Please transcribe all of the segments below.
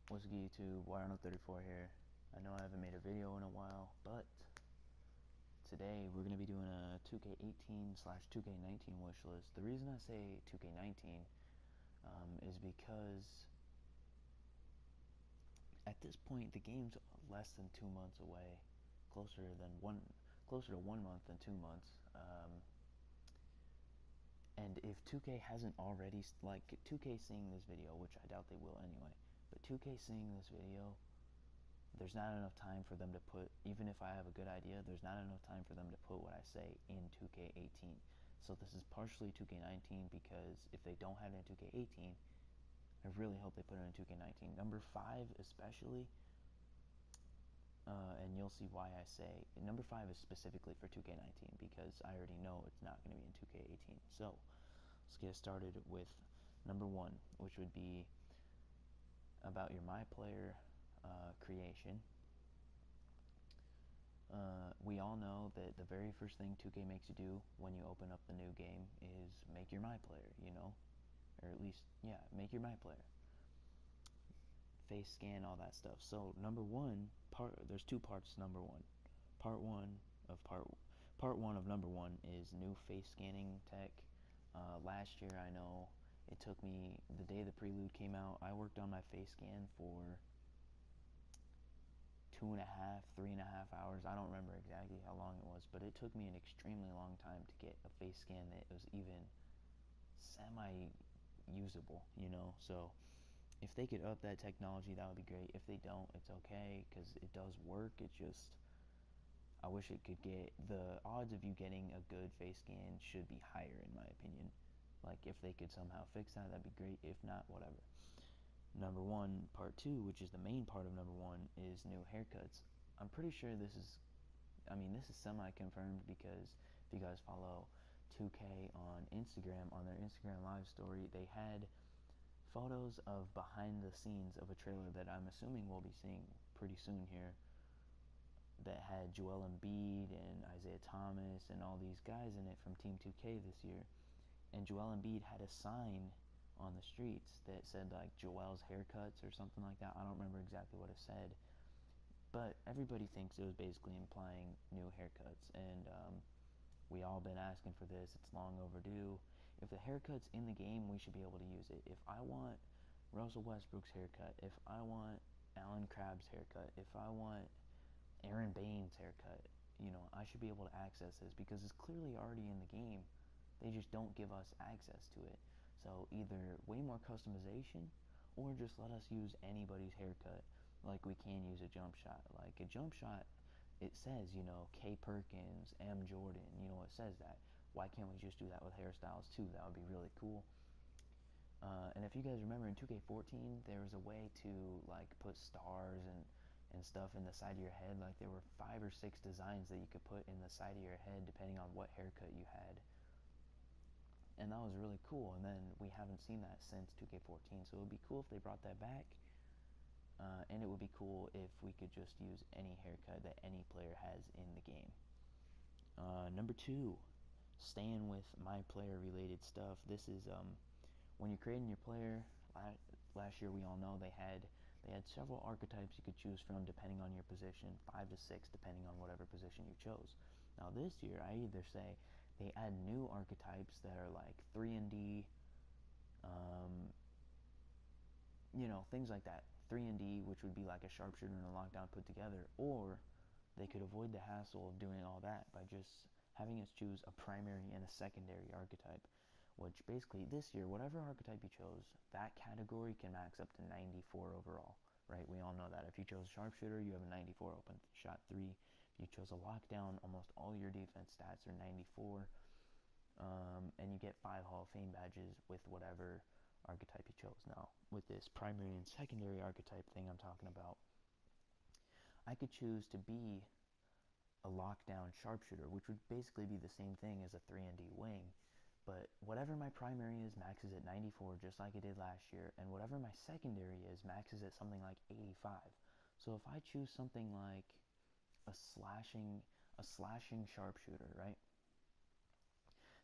What's good, YouTube? Wireano34 here. I know I haven't made a video in a while, but today we're going to be doing a 2K18/2K19 wish list. The reason I say 2K19 is because at this point the game's less than 2 months away, closer to 1 month than 2 months. And if 2K hasn't already, like 2K seeing this video, which I doubt they will anyway, but 2K seeing this video, there's not enough time for them to put, even if I have a good idea, there's not enough time for them to put what I say in 2K18. So this is partially 2K19 because if they don't have it in 2K18, I really hope they put it in 2K19. Number 5 especially, and you'll see why I say, number 5 is specifically for 2K19 because I already know it's not going to be in 2K18. So let's get started with number 1, which would be about your MyPlayer creation. We all know that the very first thing 2K makes you do when you open up the new game is make your MyPlayer, you know? Or at least, yeah, make your MyPlayer. Face scan, all that stuff. So number 1, there's 2 parts to number 1. Part 1 of number 1 is new face scanning tech. Last year, I know it took me, the day the prelude came out, I worked on my face scan for 2.5, 3.5 hours. I don't remember exactly how long it was, but it took me an extremely long time to get a face scan that was even semi-usable, you know? So if they could up that technology, that would be great. If they don't, it's okay, because it does work. It just, I wish it could get, the odds of you getting a good face scan should be higher, in my opinion. Like, if they could somehow fix that, that'd be great. If not, whatever. Number 1, part 2, which is the main part of number 1, is new haircuts. I'm pretty sure this is semi-confirmed because if you guys follow 2K on Instagram, on their Instagram live story, they had photos of behind the scenes of a trailer that I'm assuming we'll be seeing pretty soon here, that had Joel Embiid and Isaiah Thomas and all these guys in it from Team 2K this year. And Joel Embiid had a sign on the streets that said like Joel's haircuts or something like that. I don't remember exactly what it said, but everybody thinks it was basically implying new haircuts, and we all been asking for this. It's long overdue. If the haircut's in the game, we should be able to use it. If I want Russell Westbrook's haircut, if I want Alan Crabb's haircut, if I want Aaron Baines' haircut, you know, I should be able to access this because it's clearly already in the game. They just don't give us access to it. So either way more customization, or just let us use anybody's haircut, like we can use a jump shot. Like a jump shot, it says, you know, K Perkins, M Jordan, you know, it says that. Why can't we just do that with Hairstyles too? That would be really cool. And if you guys remember in 2K14, there was a way to like put stars and stuff in the side of your head. Like there were 5 or 6 designs that you could put in the side of your head depending on what haircut you had. And that was really cool, and then we haven't seen that since 2K14, so it would be cool if they brought that back, and it would be cool if we could just use any haircut that any player has in the game. Number 2, staying with my player related stuff, this is when you're creating your player. Last year we all know they had several archetypes you could choose from depending on your position, 5 to 6 depending on whatever position you chose. Now this year I either say they add new archetypes that are like 3&D, you know, things like that. 3&D, which would be like a sharpshooter and a lockdown put together, or they could avoid the hassle of doing all that by just having us choose a primary and a secondary archetype, which basically this year, whatever archetype you chose, that category can max up to 94 overall, right? We all know that. If you chose sharpshooter, you have a 94 open shot 3. If you chose a lockdown, almost all your defense stats are 94, and you get 5 Hall of Fame badges with whatever archetype you chose. Now, with this primary and secondary archetype thing I'm talking about, I could choose to be a lockdown sharpshooter, which would basically be the same thing as a 3&D wing, but whatever my primary is maxes at 94 just like it did last year, and whatever my secondary is maxes at something like 85. So if I choose something like a slashing sharpshooter, right?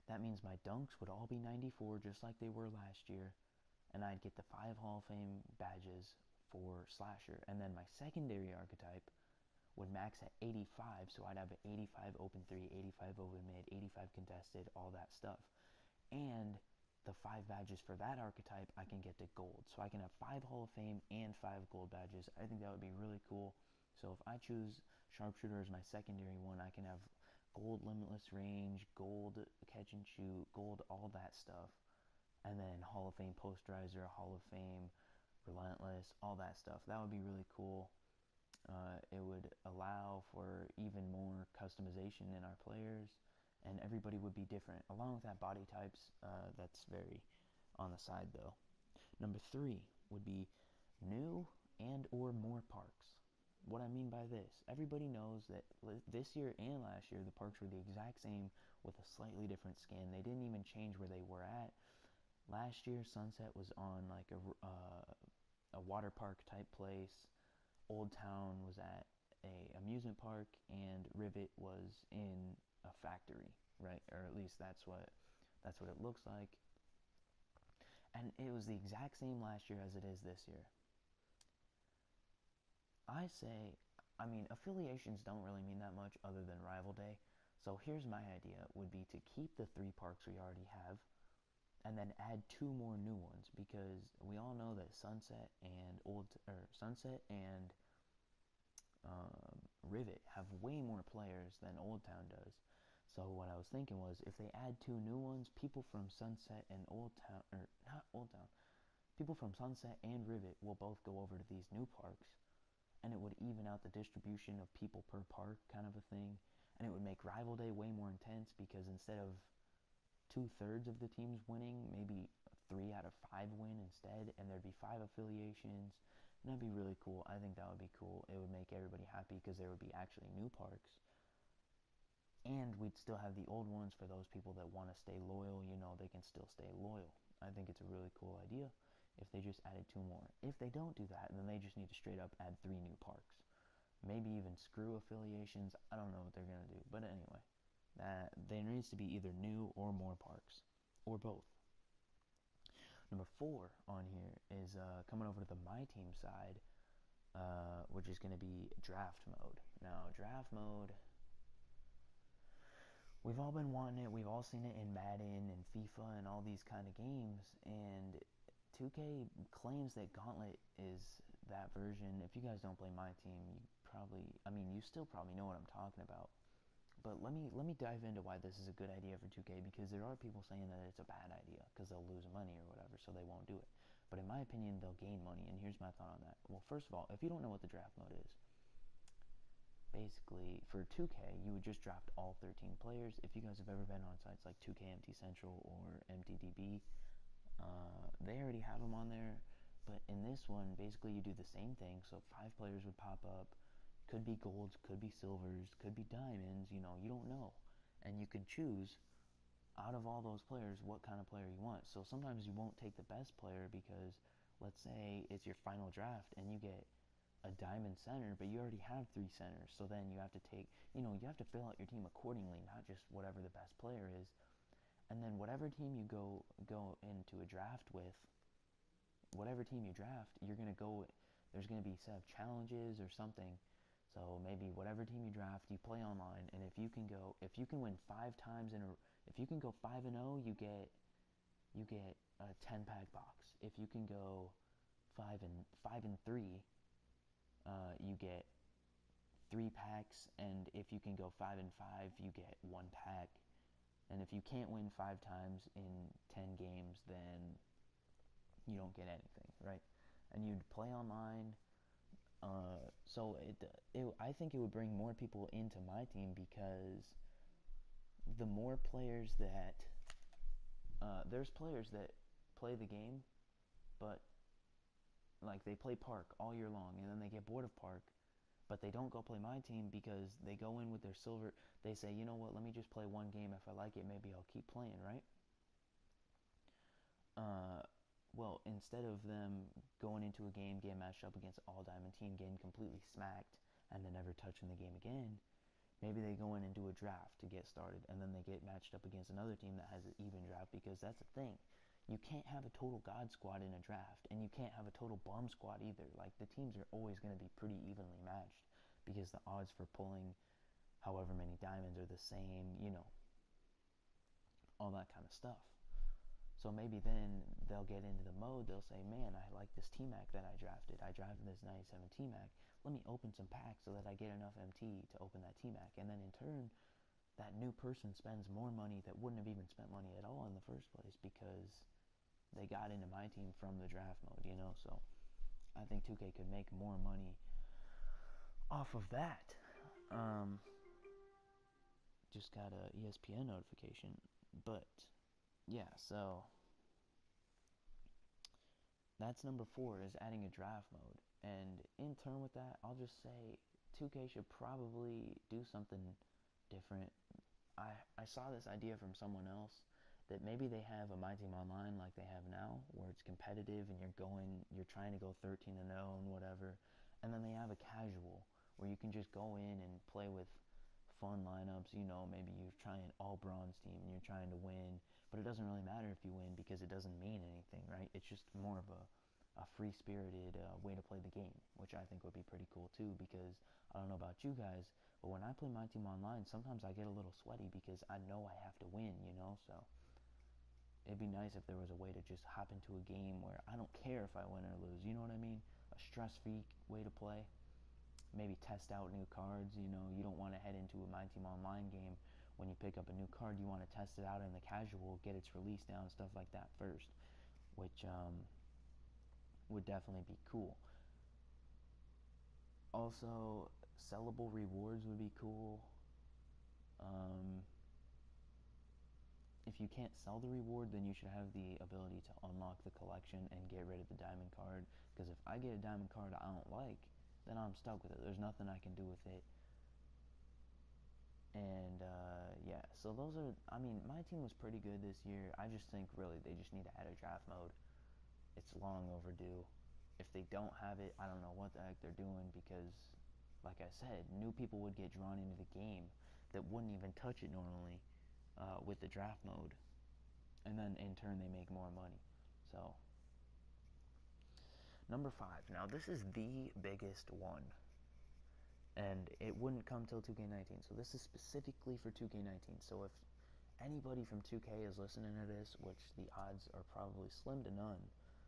That means my dunks would all be 94 just like they were last year, and I'd get the 5 Hall of Fame badges for slasher. And then my secondary archetype would max at 85, so I'd have an 85 open 3, 85 open mid, 85 contested, all that stuff. And the 5 badges for that archetype, I can get to gold. So I can have 5 Hall of Fame and 5 gold badges. I think that would be really cool. So if I choose Sharpshooter as my secondary one, I can have gold limitless range, gold catch and shoot, gold all that stuff. And then Hall of Fame posterizer, Hall of Fame relentless, all that stuff. That would be really cool. It would allow for even more customization in our players, and everybody would be different. Along with that, body types, that's very on the side though. Number 3 would be new and or more parks. What I mean by this, everybody knows that this year and last year, the parks were the exact same with a slightly different skin. They didn't even change where they were at. Last year, Sunset was on like a water park type place. Old Town was at a amusement park, and Rivet was in a factory, right? Or at least that's what it looks like. And it was the exact same last year as it is this year. I mean, affiliations don't really mean that much other than Rival Day. So here's my idea, would be to keep the 3 parks we already have, and then add 2 more new ones, because we all know that Sunset and Rivet have way more players than Old Town does. So what I was thinking was, if they add 2 new ones, people from Sunset and people from Sunset and Rivet will both go over to these new parks, and it would even out the distribution of people per park, kind of a thing. And it would make Rival Day way more intense, because instead of 2/3 of the teams winning, maybe 3 out of 5 win instead, and there'd be 5 affiliations, and that'd be really cool. I think that would be cool. It would make everybody happy, because there would be actually new parks, and we'd still have the old ones for those people that want to stay loyal. They can still stay loyal. I think it's a really cool idea if they just added 2 more. If they don't do that, then they just need to straight up add 3 new parks. Maybe even screw affiliations. I don't know what they're going to do, but anyway. There needs to be either new or more parks, or both. Number 4 on here is coming over to the MyTeam side, which is going to be draft mode. Now, draft mode, we've all been wanting it. We've all seen it in Madden and FIFA and all these kind of games, and 2K claims that Gauntlet is that version. If you guys don't play MyTeam, you still probably know what I'm talking about. But let me dive into why this is a good idea for 2K, because there are people saying that it's a bad idea because they'll lose money or whatever, so they won't do it. But in my opinion, they'll gain money, and here's my thought on that. Well, first of all, if you don't know what the draft mode is, basically for 2K, you would just draft all 13 players. If you guys have ever been on sites like 2K MT Central or MTDB, they already have them on there. But in this one, basically you do the same thing. So 5 players would pop up. Could be golds, could be silvers, could be diamonds, you don't know. And you can choose out of all those players what kind of player you want. So sometimes you won't take the best player, because let's say it's your final draft and you get a diamond center, but you already have 3 centers. So then you have to take, you have to fill out your team accordingly, not just whatever the best player is. And then whatever team you go into a draft with, whatever team you draft, there's going to be a set of challenges or something. So maybe whatever team you draft, you play online, and if you can win 5 times if you can go 5-0, you get a 10-pack box. If you can go 5-3, you get 3 packs, and if you can go 5-5, you get 1 pack. And if you can't win 5 times in 10 games, then you don't get anything, right? And you'd play online. So I think it would bring more people into MyTeam, because the more players that there's players that play the game, but like they play Park all year long, and then they get bored of Park, but they don't go play MyTeam because they go in with their silver. They say, you know what, let me just play 1 game. If I like it, maybe I'll keep playing, right? Well, instead of them going into a game, getting matched up against an all-diamond team, getting completely smacked, and then never touching the game again, maybe they go in and do a draft to get started, and then they get matched up against another team that has an even draft, because that's the thing. you can't have a total god squad in a draft, and you can't have a total bum squad either. Like, the teams are always going to be pretty evenly matched because the odds for pulling however many diamonds are the same, all that kind of stuff. So maybe then they'll get into the mode, they'll say, man, I like this T-Mac that I drafted. I drafted this 97 T-Mac. Let me open some packs so that I get enough MT to open that T-Mac. And then in turn, that new person spends more money that wouldn't have even spent money at all in the first place because they got into MyTeam from the draft mode, So I think 2K could make more money off of that. Just got a ESPN notification. But yeah, so that's number 4, is adding a draft mode. And in turn with that, I'll just say 2K should probably do something different. I saw this idea from someone else that maybe they have a MyTeam Online like they have now, where it's competitive and you're trying to go 13-0 and whatever. And then they have a casual where you can just go in and play with fun lineups. Maybe you're trying all bronze team and you're trying to win, but it doesn't really matter if you win because it doesn't mean anything, right? It's just more of a free-spirited way to play the game, which I think would be pretty cool too, because I don't know about you guys, but when I play my team online, sometimes I get a little sweaty because I know I have to win, so it'd be nice if there was a way to just hop into a game where I don't care if I win or lose, you know what I mean? A stress-free way to play. Maybe test out new cards, you don't want to head into a MyTeam Online game. When you pick up a new card, you want to test it out in the casual, get its release down, stuff like that first, which would definitely be cool. Also, sellable rewards would be cool. If you can't sell the reward, then you should have the ability to unlock the collection and get rid of the diamond card, because if I get a diamond card I don't like, then I'm stuck with it. There's nothing I can do with it. And yeah, so those are, my team was pretty good this year. I just think really they just need to add a draft mode. It's long overdue. If they don't have it, I don't know what the heck they're doing, because like I said, new people would get drawn into the game that wouldn't even touch it normally with the draft mode. And then in turn they make more money. So number 5. Now this is the biggest one, and it wouldn't come till 2K19. So this is specifically for 2K19. So if anybody from 2K is listening to this, which the odds are probably slim to none,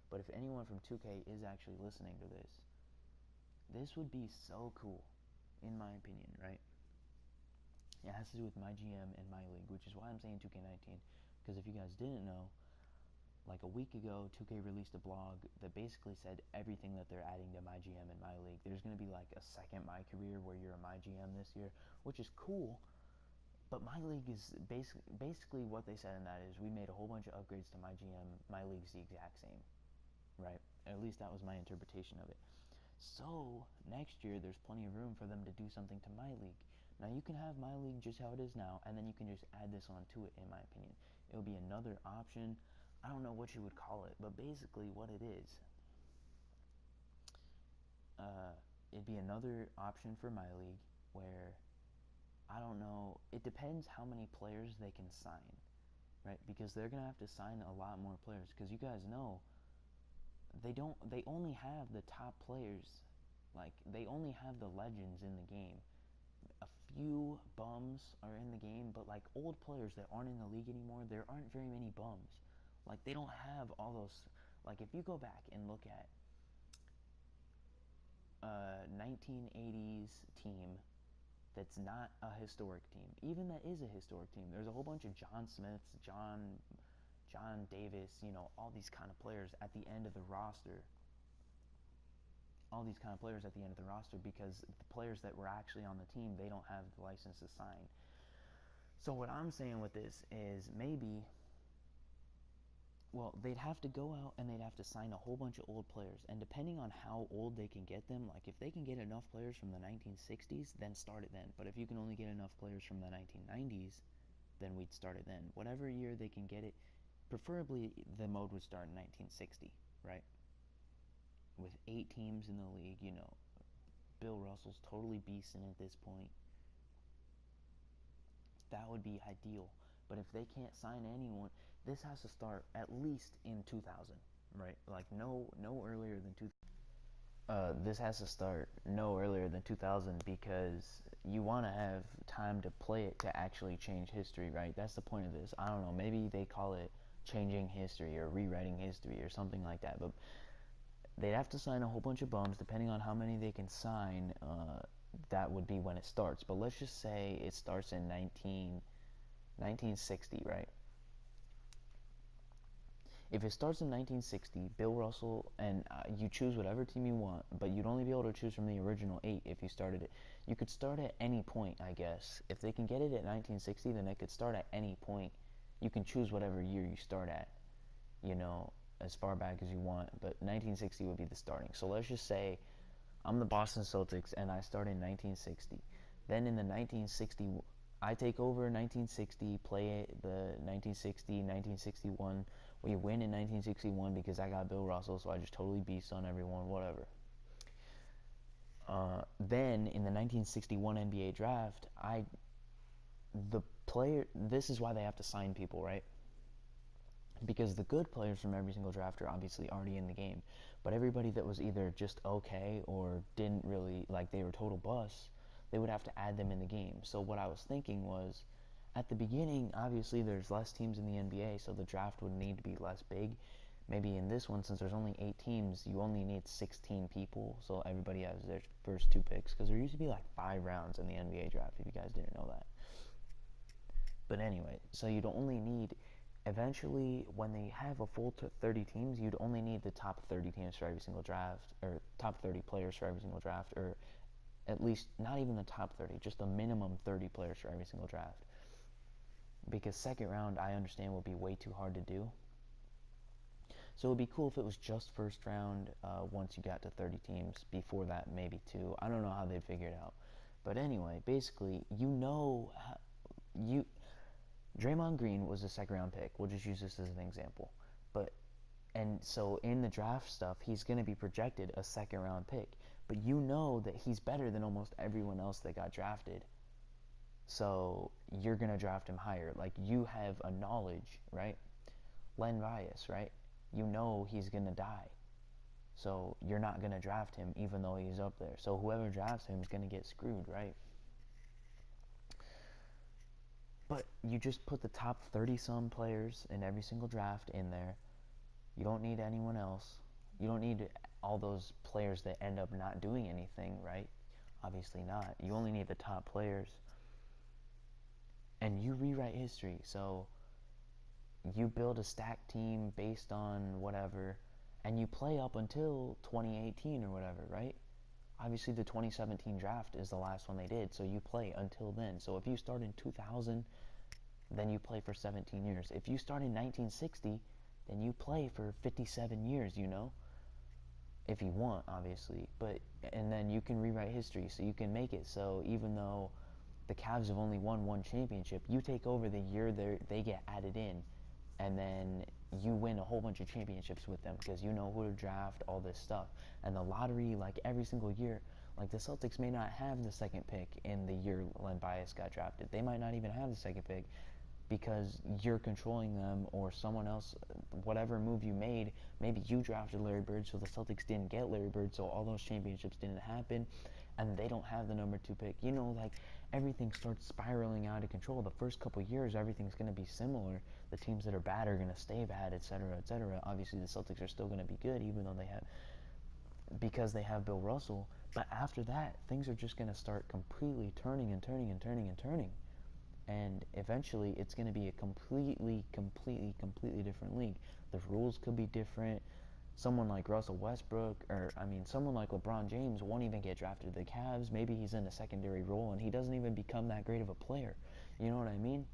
but if anyone from 2K is actually listening to this, this would be so cool, in my opinion, right? It has to do with MyGM and MyLeague, which is why I'm saying 2K19, because if you guys didn't know, like a week ago, 2K released a blog that basically said everything that they're adding to MyGM and MyLeague. There's going to be like a second MyCareer where you're a MyGM this year, which is cool. But MyLeague is basically what they said in that is we made a whole bunch of upgrades to MyGM. MyLeague's the exact same, right? At least that was my interpretation of it. So next year, there's plenty of room for them to do something to MyLeague. Now you can have MyLeague just how it is now, and then you can just add this onto it. In my opinion, it would be another option. I don't know what you would call it, but basically what it is, it'd be another option for MyLeague where, I don't know, it depends how many players they can sign, right? Because they're going to have to sign a lot more players, because you guys know, they only have the top players, like, they only have the legends in the game. A few bums are in the game, but like old players that aren't in the league anymore, there aren't very many bums. Like, they don't have all those, like, if you go back and look at 1980s team that's not a historic team, even that is a historic team, there's a whole bunch of John Smiths, John Davis, all these kind of players at the end of the roster. Because the players that were actually on the team, they don't have the license to sign. So what I'm saying with this is maybe, well, they'd have to go out and they'd have to sign a whole bunch of old players. And depending on how old they can get them, like if they can get enough players from the 1960s, then start it then. But if you can only get enough players from the 1990s, then we'd start it then. Whatever year they can get it, preferably the mode would start in 1960, right? With 8 teams in the league, Bill Russell's totally beasting at this point. That would be ideal. But if they can't sign anyone, this has to start at least in 2000, right? Like no earlier than 2000. This has to start no earlier than 2000 because you want to have time to play it to actually change history, right? That's the point of this. I don't know, maybe they call it changing history or rewriting history or something like that, but they'd have to sign a whole bunch of bums. Depending on how many they can sign, that would be when it starts. But let's just say it starts in 1960, right? If it starts in 1960, Bill Russell, and you choose whatever team you want, but you'd only be able to choose from the original 8 if you started it. You could start at any point, I guess. If they can get it at 1960, then they could start at any point. You can choose whatever year you start at, you know, as far back as you want, but 1960 would be the starting. So let's just say I'm the Boston Celtics and I start in 1960. Then in the 1960, I take over 1960, play the 1960, 1961. We win in 1961 because I got Bill Russell, so I just totally beast on everyone, whatever. Then in the 1961 NBA draft, this is why they have to sign people, right? Because the good players from every single draft are obviously already in the game, but everybody that was either just okay or didn't really, like, they were total busts, they would have to add them in the game. So what I was thinking was, at the beginning, obviously there's less teams in the NBA, so the draft would need to be less big. Maybe in this one, since there's only 8 teams, you only need 16 people, so everybody has their first 2 picks, because there used to be like 5 rounds in the NBA draft, if you guys didn't know that. But anyway, so you'd only need, eventually, when they have a full 30 teams, you'd only need the top 30 teams for every single draft, or top 30 players for every single draft, or at least, not even the top 30, just a minimum 30 players for every single draft. Because second round, I understand, would be way too hard to do. So it would be cool if it was just first round once you got to 30 teams. Before that, maybe 2. I don't know how they'd figure it out. But anyway, basically, Draymond Green was a second round pick. We'll just use this as an example. And so in the draft stuff, he's going to be projected a second round pick. But you know that he's better than almost everyone else that got drafted. So you're going to draft him higher. Like, you have a knowledge, right? Len Bias, right? You know he's going to die. So you're not going to draft him even though he's up there. So whoever drafts him is going to get screwed, right? But you just put the top 30-some players in every single draft in there. You don't need anyone else. You don't need all those players that end up not doing anything, right? Obviously not. You only need the top players. And you rewrite history. So you build a stacked team based on whatever, and you play up until 2018 or whatever, right? Obviously, the 2017 draft is the last one they did, so you play until then. So if you start in 2000, then you play for 17 years. If you start in 1960, then you play for 57 years, you know? If you want, obviously. And then you can rewrite history, so you can make it so even though the Cavs have only won 1 championship, you take over the year they get added in, and then you win a whole bunch of championships with them because you know who to draft, all this stuff. And the lottery, like every single year, like the Celtics may not have the second pick in the year Len Bias got drafted. They might not even have the second pick because you're controlling them, or someone else, whatever move you made, maybe you drafted Larry Bird, so the Celtics didn't get Larry Bird, so all those championships didn't happen, and they don't have the number 2 pick. You know, like, everything starts spiraling out of control. The first couple years, everything's going to be similar. The teams that are bad are going to stay bad, etc., etc. Obviously, the Celtics are still going to be good, even though because they have Bill Russell. But after that, things are just going to start completely turning and turning and turning and turning. And eventually, it's going to be a completely different league. The rules could be different. Someone like Russell Westbrook, someone like LeBron James won't even get drafted to the Cavs. Maybe he's in a secondary role and he doesn't even become that great of a player. You know what I mean?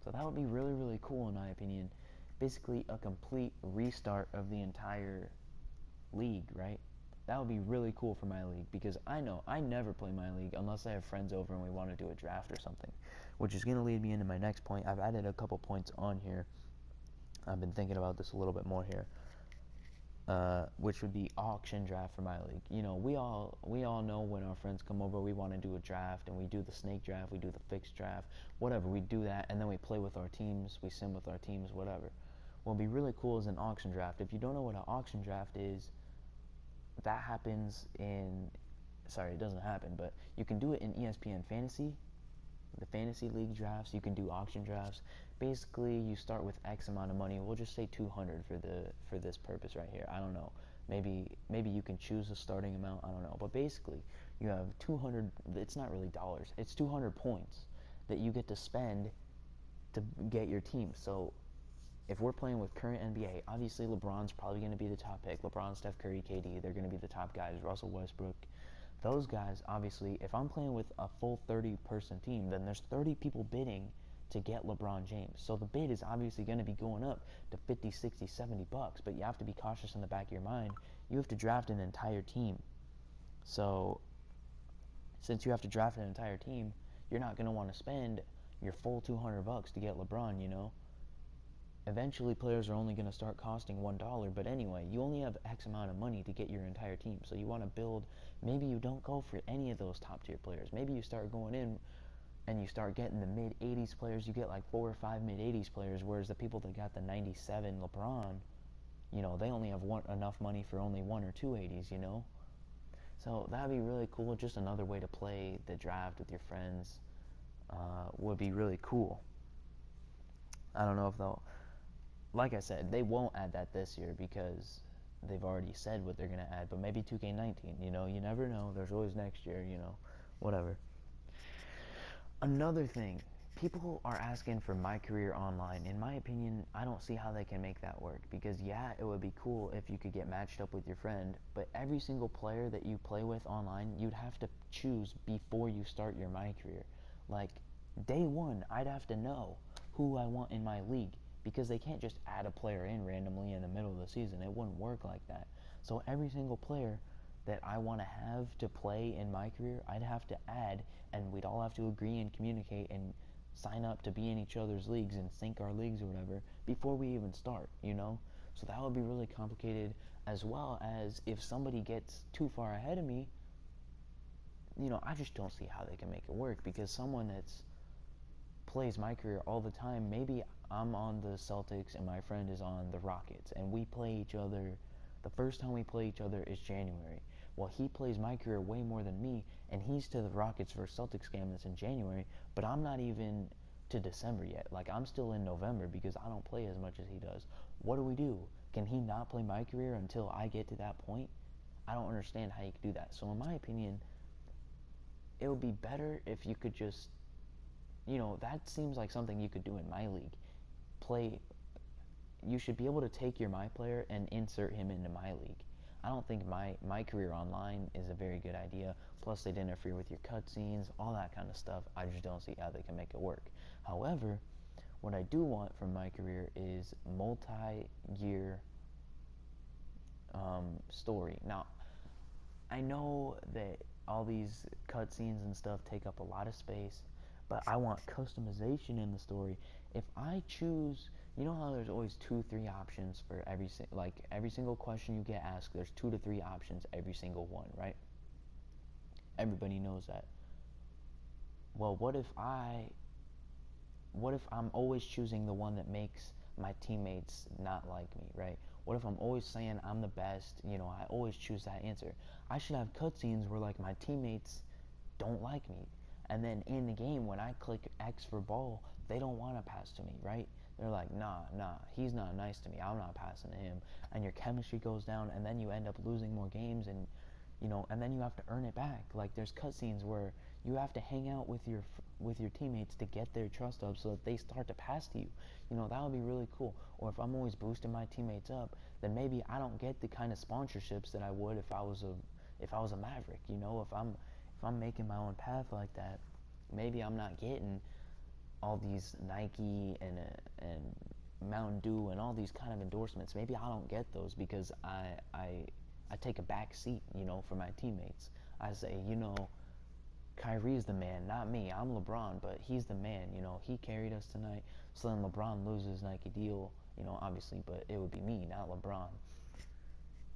So that would be really, really cool in my opinion. Basically a complete restart of the entire league, right? That would be really cool for my league, because I know I never play my league unless I have friends over and we want to do a draft or something, which is going to lead me into my next point. I've added a couple points on here. I've been thinking about this a little bit more here. which would be auction draft for MyLeague. You know, we all know when our friends come over, we want to do a draft, and we do the snake draft, we do the fixed draft, whatever. We do that, and then we play with our teams, we sim with our teams, whatever. What would be really cool is an auction draft. If you don't know what an auction draft is, that happens in, sorry, it doesn't happen, but you can do it in ESPN Fantasy, the fantasy league drafts. You can do auction drafts. Basically, you start with X amount of money. We'll just say 200 for this purpose right here. I don't know. Maybe you can choose a starting amount. I don't know. But basically, you have 200. It's not really dollars. It's 200 points that you get to spend to get your team. So if we're playing with current NBA, obviously LeBron's probably going to be the top pick. LeBron, Steph Curry, KD, they're going to be the top guys. Russell Westbrook. Those guys, obviously, if I'm playing with a full 30-person team, then there's 30 people bidding to get LeBron James. So the bid is obviously going to be going up to 50, 60, 70 bucks, but you have to be cautious in the back of your mind. You have to draft an entire team. So since you have to draft an entire team, you're not going to want to spend your full 200 bucks to get LeBron, you know? Eventually, players are only going to start costing $1, but anyway, you only have X amount of money to get your entire team. So you want to build, maybe you don't go for any of those top tier players. Maybe you start going in and you start getting the mid-80s players. You get like 4 or 5 mid-80s players, whereas the people that got the 97 LeBron, you know, they only have enough money for only 1 or 2 80s, you know? So that'd be really cool. Just another way to play the draft with your friends would be really cool. I don't know if they'll... Like I said, they won't add that this year because they've already said what they're going to add, but maybe 2K19, you know, you never know. There's always next year, you know, whatever. Another thing, people are asking for My Career Online. In my opinion, I don't see how they can make that work because, yeah, it would be cool if you could get matched up with your friend, but every single player that you play with online, you'd have to choose before you start your My Career. Like, day one, I'd have to know who I want in my league, because they can't just add a player in randomly in the middle of the season. It wouldn't work like that. So every single player that I want to have to play in My Career, I'd have to add, and we'd all have to agree and communicate and sign up to be in each other's leagues and sync our leagues or whatever before we even start, you know? So that would be really complicated, as well as if somebody gets too far ahead of me, you know, I just don't see how they can make it work, because someone that's plays My Career all the time, maybe I'm on the Celtics and my friend is on the Rockets, and we play each other, the first time we play each other is January. Well, he plays My Career way more than me, and he's to the Rockets versus Celtics game that's in January, but I'm not even to December yet. Like, I'm still in November because I don't play as much as he does. What do? Can he not play My Career until I get to that point? I don't understand how you could do that. So in my opinion, it would be better if you could just, you know, that seems like something you could do in MyLeague. You should be able to take your My player and insert him into MyLeague. I don't think my Career Online is a very good idea. Plus, they'd interfere with your cutscenes, all that kind of stuff. I just don't see how they can make it work. However, what I do want from My Career is multi-year story. Now, I know that all these cutscenes and stuff take up a lot of space, but I want customization in the story. If I choose, you know how there's always 2-3 options for every single question you get asked, there's 2 to 3 options every single one, right? Everybody knows that. Well, what if I'm always choosing the one that makes my teammates not like me, right? What if I'm always saying I'm the best, you know, I always choose that answer. I should have cutscenes where, like, my teammates don't like me. And then in the game, when I click X for ball, they don't want to pass to me, right? They're like, nah, he's not nice to me. I'm not passing to him. And your chemistry goes down, and then you end up losing more games, and, you know, and then you have to earn it back. Like, there's cutscenes where you have to hang out with your teammates to get their trust up so that they start to pass to you. You know, that would be really cool. Or if I'm always boosting my teammates up, then maybe I don't get the kind of sponsorships that I would if I was a Maverick. You know, if I'm making my own path like that, maybe I'm not getting all these Nike and Mountain Dew and all these kind of endorsements. Maybe I don't get those because I take a back seat, you know, for my teammates. I say, you know, Kyrie's the man, not me. I'm LeBron, but he's the man, you know. He carried us tonight. So then LeBron loses Nike deal, you know, obviously, but it would be me, not LeBron.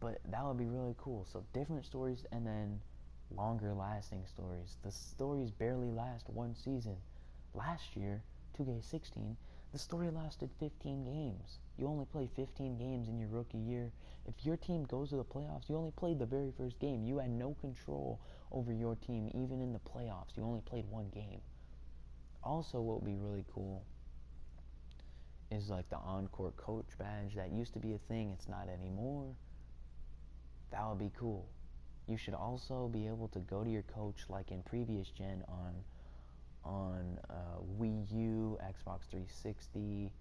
But that would be really cool. So different stories and then longer lasting stories. The stories barely last one season. Last year, 2K16, the story lasted 15 games. You only play 15 games in your rookie year. If your team goes to the playoffs, you only played the very first game. You had no control over your team even in the playoffs. You only played one game. Also, what would be really cool is like the on-court coach badge. That used to be a thing. It's not anymore. That would be cool. You should also be able to go to your coach like in previous gen on Wii U, Xbox 360,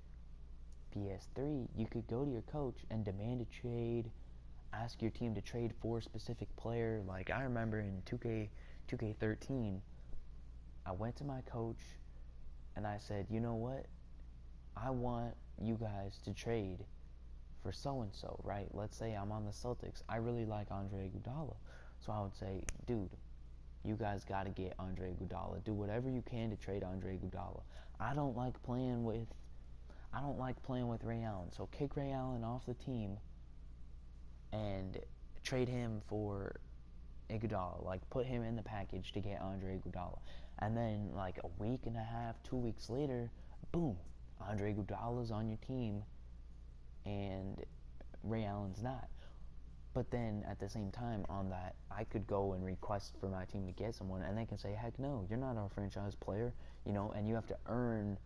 PS3. You could go to your coach and demand a trade, ask your team to trade for a specific player. Like I remember in 2K13, I went to my coach and I said, you know what? I want you guys to trade for so-and-so, right? Let's say I'm on the Celtics. I really like Andre Iguodala. So I would say, dude, you guys got to get Andre Iguodala. Do whatever you can to trade Andre Iguodala. I don't like playing with Ray Allen. So kick Ray Allen off the team and trade him for Iguodala. Like put him in the package to get Andre Iguodala. And then like a week and a half, 2 weeks later, boom, Andre Iguodala's on your team and Ray Allen's not. But then at the same time on that, I could go and request for my team to get someone and they can say, heck no, you're not our franchise player, you know, and you have to earn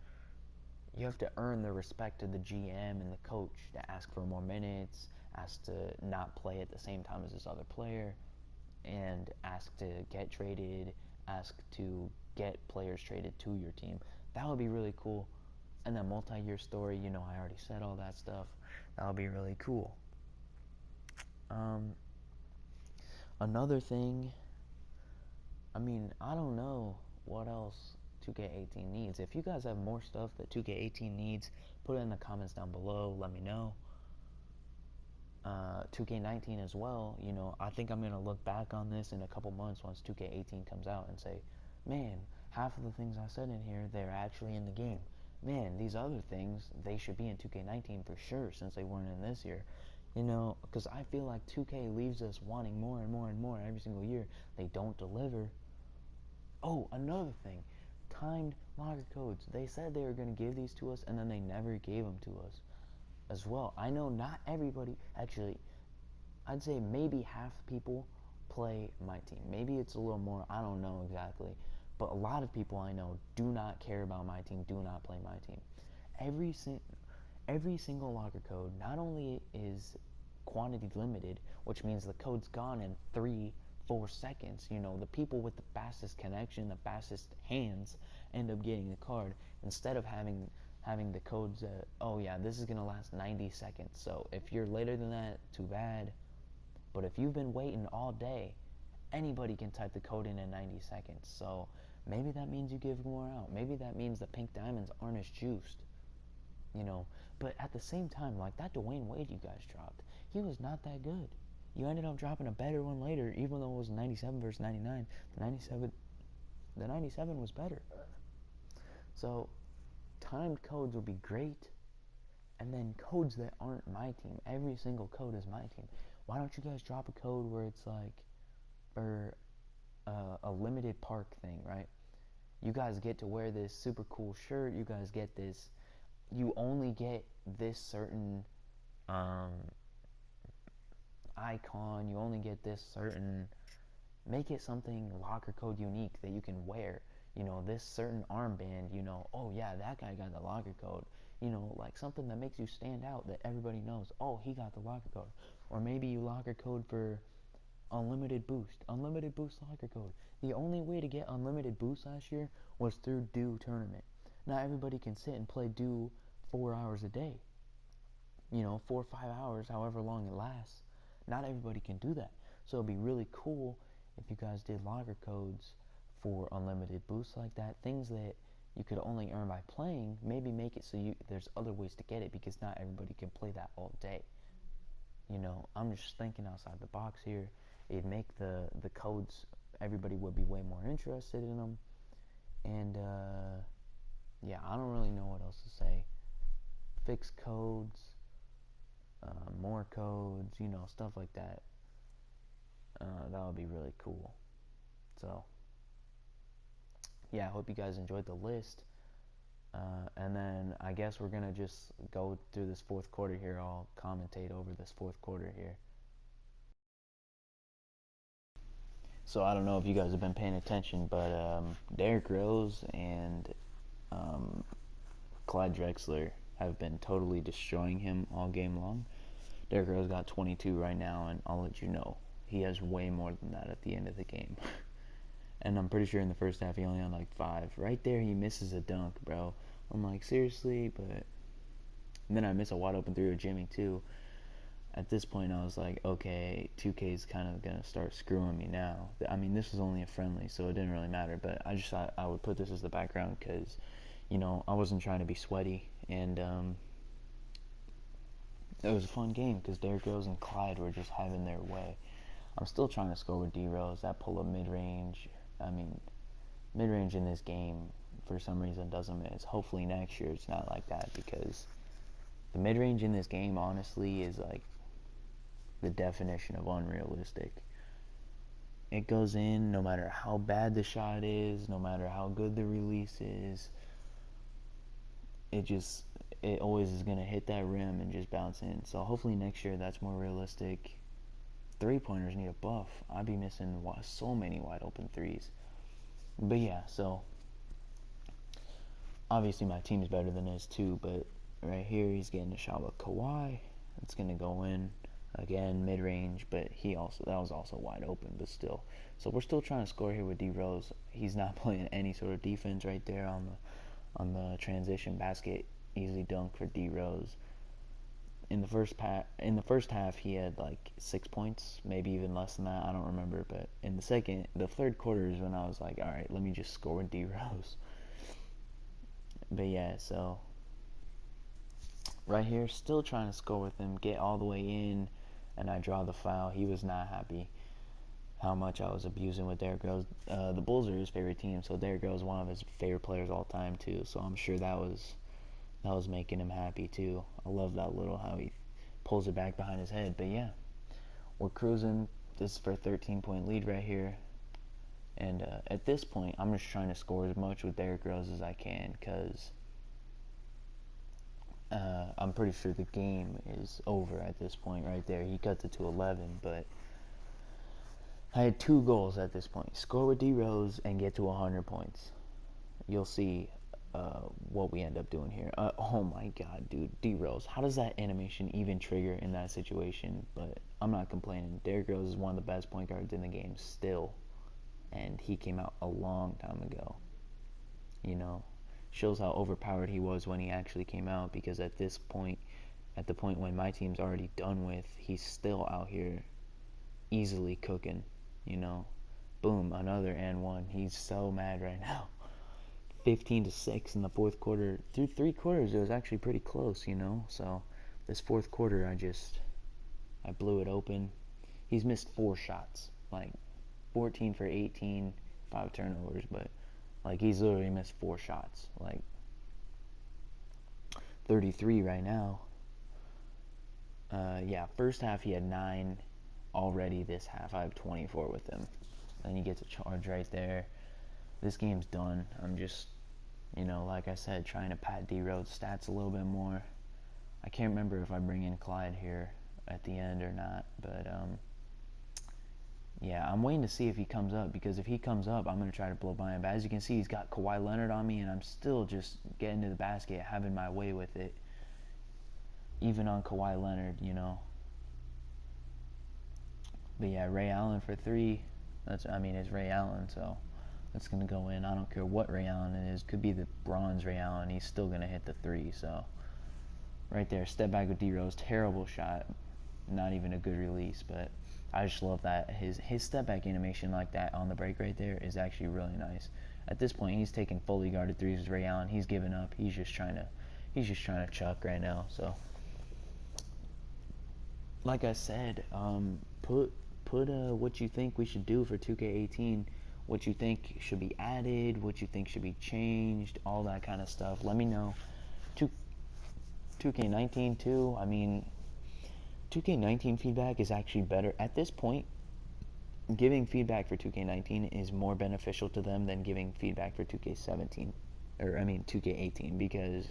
the respect of the GM and the coach to ask for more minutes, ask to not play at the same time as this other player, and ask to get traded, ask to get players traded to your team. That would be really cool. And then multi-year story, you know, I already said all that stuff. That would be really cool. Another thing, I mean, I don't know what else 2K18 needs. If you guys have more stuff that 2K18 needs, put it in the comments down below. Let me know. 2K19 as well, you know, I think I'm going to look back on this in a couple months once 2K18 comes out and say, man, half of the things I said in here, they're actually in the game. Man, these other things, they should be in 2K19 for sure since they weren't in this year. You know, because I feel like 2K leaves us wanting more and more and more every single year. They don't deliver. Oh, another thing. Timed locker codes. They said they were going to give these to us, and then they never gave them to us as well. I know not everybody, actually, I'd say maybe half people play MyTeam. Maybe it's a little more, I don't know exactly. But a lot of people I know do not care about MyTeam, do not play MyTeam. Every single locker code not only is quantity limited, which means the code's gone in 3-4 seconds. You know, the people with the fastest connection, the fastest hands, end up getting the card instead of having the codes that, oh yeah, this is going to last 90 seconds. So if you're later than that, too bad. But if you've been waiting all day, anybody can type the code in 90 seconds. So maybe that means you give more out. Maybe that means the pink diamonds aren't as juiced. You know, but at the same time, like that Dwayne Wade you guys dropped, he was not that good. You ended up dropping a better one later, even though it was 97 versus 99. The 97 was better. So timed codes would be great. And then codes that aren't MyTeam. Every single code is MyTeam. Why don't you guys drop a code where it's like for a limited park thing, right? You guys get to wear this super cool shirt. You guys get this. You only get this certain icon. You only get this certain. Make it something locker code unique that you can wear. You know, this certain armband. You know, oh yeah, that guy got the locker code. You know, like something that makes you stand out that everybody knows, oh, he got the locker code. Or maybe you locker code for unlimited boost locker code. The only way to get unlimited boost last year was through Dew tournament. Not everybody can sit and play Dew 4 hours a day. You know, 4 or 5 hours, however long it lasts. Not everybody can do that. So it'd be really cool if you guys did locker codes for unlimited boosts like that. Things that you could only earn by playing, maybe make it so there's other ways to get it, because not everybody can play that all day. You know, I'm just thinking outside the box here. It'd make the codes, everybody would be way more interested in them. And yeah, I don't really know what else to say. Fix codes. more codes, you know, stuff like that. That would be really cool. So, yeah, I hope you guys enjoyed the list. And then I guess we're going to just go through this fourth quarter here. I'll commentate over this fourth quarter here. So I don't know if you guys have been paying attention, but Derrick Rose and Clyde Drexler have been totally destroying him all game long. Derrick Rose got 22 right now, and I'll let you know, he has way more than that at the end of the game. And I'm pretty sure in the first half he only had like 5. Right there he misses a dunk, bro. I'm like, seriously? But and then I miss a wide open 3 with Jimmy too. At this point I was like, okay, 2K is kind of gonna start screwing me now. I mean, this was only a friendly, so it didn't really matter, but I just thought I would put this as the background because, you know, I wasn't trying to be sweaty. And it was a fun game because Derrick Rose and Clyde were just having their way. I'm still trying to score with D-Rose. That pull-up mid-range, I mean, mid-range in this game for some reason doesn't miss. Hopefully next year it's not like that, because the mid-range in this game honestly is like the definition of unrealistic. It goes in no matter how bad the shot is, no matter how good the release is. It always is going to hit that rim and just bounce in. So hopefully next year that's more realistic. 3-pointers need a buff. I'd be missing so many wide open 3s. But yeah, so obviously my team's better than his too, but right here he's getting a shot with Kawhi. It's going to go in. Again, mid-range, but that was also wide open, but still. So we're still trying to score here with D Rose. He's not playing any sort of defense right there on the transition basket. Easy dunk for D Rose. In the first half, he had like 6 points, maybe even less than that. I don't remember, but in the third quarter is when I was like, all right, let me just score with D Rose. But yeah, so right here, still trying to score with him, get all the way in, and I draw the foul. He was not happy how much I was abusing with Derrick Rose. The Bulls are his favorite team, so Derrick Rose is one of his favorite players all time too. So I'm sure that was making him happy too. I love that little how he pulls it back behind his head. But yeah, we're cruising. This is for a 13-point lead right here. And at this point, I'm just trying to score as much with Derrick Rose as I can, because I'm pretty sure the game is over at this point right there. He cuts it to 11, but I had 2 goals at this point. Score with D Rose and get to 100 points. You'll see what we end up doing here. Oh my god, dude. D Rose. How does that animation even trigger in that situation? But I'm not complaining. Derrick Rose is one of the best point guards in the game still. And he came out a long time ago. You know, shows how overpowered he was when he actually came out, because at the point when my team's already done with, he's still out here easily cooking, you know. Boom, another and one. He's so mad right now. 15-6 in the fourth quarter. Through 3 quarters, it was actually pretty close, you know. So this fourth quarter, I blew it open. He's missed 4 shots, like 14 for 18, 5 turnovers, but like he's literally missed 4 shots, like 33 right now. Yeah, first half he had 9 already. This half I have 24 with him. Then he gets a charge right there. This game's done. I'm just, you know, like I said, trying to pat D Rhodes' stats a little bit more. I can't remember if I bring in Clyde here at the end or not, but yeah, I'm waiting to see if he comes up, because if he comes up, I'm going to try to blow by him. But as you can see, he's got Kawhi Leonard on me, and I'm still just getting to the basket, having my way with it, even on Kawhi Leonard, you know. But yeah, Ray Allen for 3. It's Ray Allen, so that's going to go in. I don't care what Ray Allen it is. Could be the bronze Ray Allen. He's still going to hit the 3, so right there, step back with D Rose. Terrible shot. Not even a good release, but I just love that his step back animation like that on the break right there is actually really nice. At this point, he's taking fully guarded 3s with Ray Allen. He's giving up. He's just trying to chuck right now. So, like I said, put what you think we should do for 2K18. What you think should be added. What you think should be changed. All that kind of stuff. Let me know. 2K19 too. I mean, 2K19 feedback is actually better at this point. Giving feedback for 2K19 is more beneficial to them than giving feedback for 2K17, or I mean 2K18, because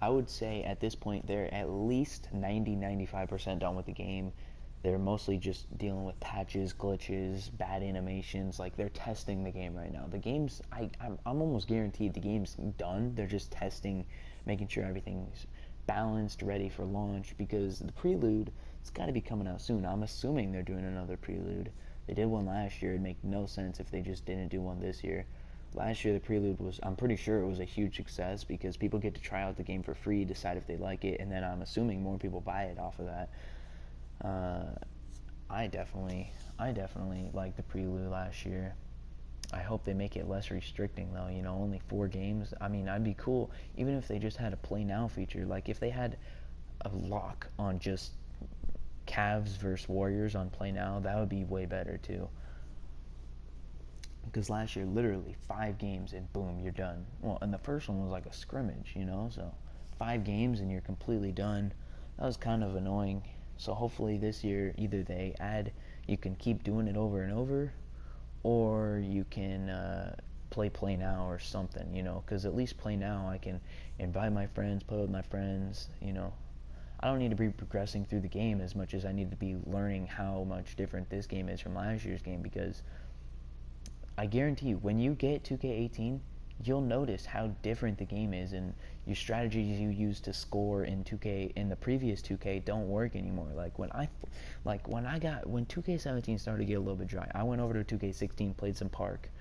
I would say at this point they're at least 90-95% done with the game. They're mostly just dealing with patches, glitches, bad animations. Like, they're testing the game right now. The game's, I'm almost guaranteed the game's done. They're just testing, making sure everything's balanced, ready for launch, because the prelude, it's got to be coming out soon. I'm assuming they're doing another prelude. They did one last year. It'd make no sense if they just didn't do one this year. Last year, the prelude was, I'm pretty sure it was a huge success because people get to try out the game for free, decide if they like it, and then I'm assuming more people buy it off of that. I definitely liked the prelude last year. I hope they make it less restricting though, you know, only 4 games. I mean, I'd be cool even if they just had a play now feature. Like, if they had a lock on just Cavs versus Warriors on play now, that would be way better too. Because last year, literally 5 games and boom, you're done. Well, and the first one was like a scrimmage, you know, so 5 games and you're completely done. That was kind of annoying. So hopefully this year, either they add, you can keep doing it over and over, or you can play now or something, you know, because at least play now, I can invite my friends, play with my friends, you know. I don't need to be progressing through the game as much as I need to be learning how much different this game is from last year's game, because I guarantee you, when you get 2K18, you'll notice how different the game is, and your strategies you used to score in 2K in the previous 2K don't work anymore. Like when 2K17 started to get a little bit dry, I went over to 2K16, played some Park.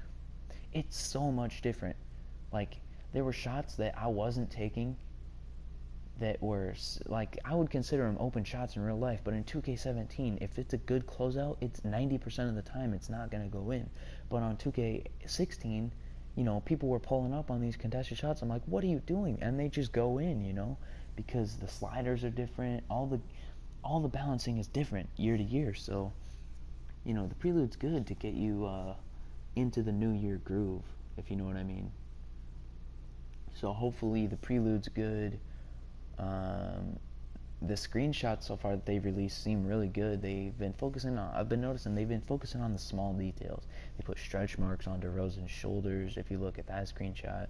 It's so much different. Like, there were shots that I wasn't taking that were, like, I would consider them open shots in real life, but in 2K17, if it's a good closeout, it's 90% of the time it's not going to go in. But on 2K16, you know, people were pulling up on these contested shots. I'm like, what are you doing? And they just go in, you know, because the sliders are different. All the balancing is different year to year. So, you know, the prelude's good to get you into the new year groove, if you know what I mean. So hopefully the prelude's good. The screenshots so far that they've released seem really good. They've been focusing on, I've been noticing they've been focusing on the small details. They put stretch marks on DeRozan's shoulders. If you look at that screenshot,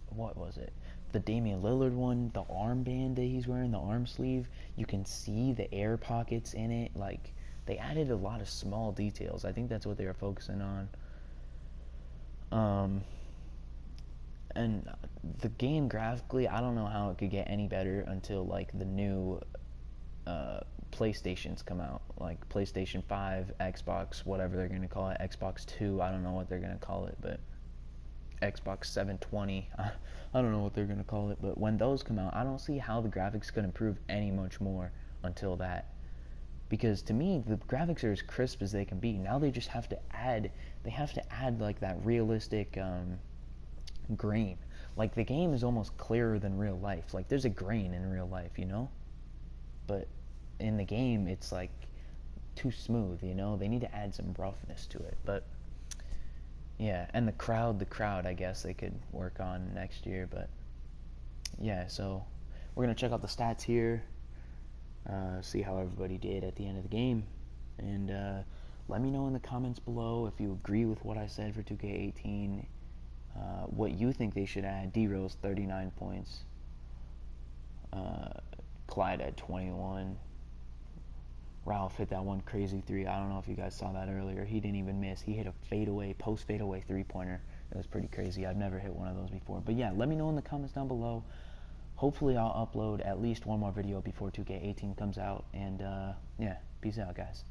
what was it? The Damian Lillard one, the armband that he's wearing, the arm sleeve, you can see the air pockets in it. Like, they added a lot of small details. I think that's what they were focusing on. And the game graphically, I don't know how it could get any better until like the new PlayStations come out, like PlayStation 5, Xbox, whatever they're gonna call it, Xbox 2. I don't know what they're gonna call it, but Xbox 720. I don't know what they're gonna call it, but when those come out, I don't see how the graphics could improve any much more until that. Because to me, the graphics are as crisp as they can be. Now they just have to add. They have to add like that realistic grain. Like, the game is almost clearer than real life. Like, there's a grain in real life, you know, but in the game it's like too smooth, you know. They need to add some roughness to it. But yeah, and the crowd I guess they could work on next year. But yeah, so we're gonna check out the stats here, see how everybody did at the end of the game, and let me know in the comments below if you agree with what I said for 2K18. What you think they should add. D-Rose 39 points. Clyde at 21. Ralph hit that one crazy 3. I don't know if you guys saw that earlier. He didn't even miss. He hit a fadeaway, post fadeaway 3-pointer. It was pretty crazy. I've never hit one of those before. But yeah, let me know in the comments down below. Hopefully I'll upload at least one more video before 2K18 comes out. And yeah, peace out, guys.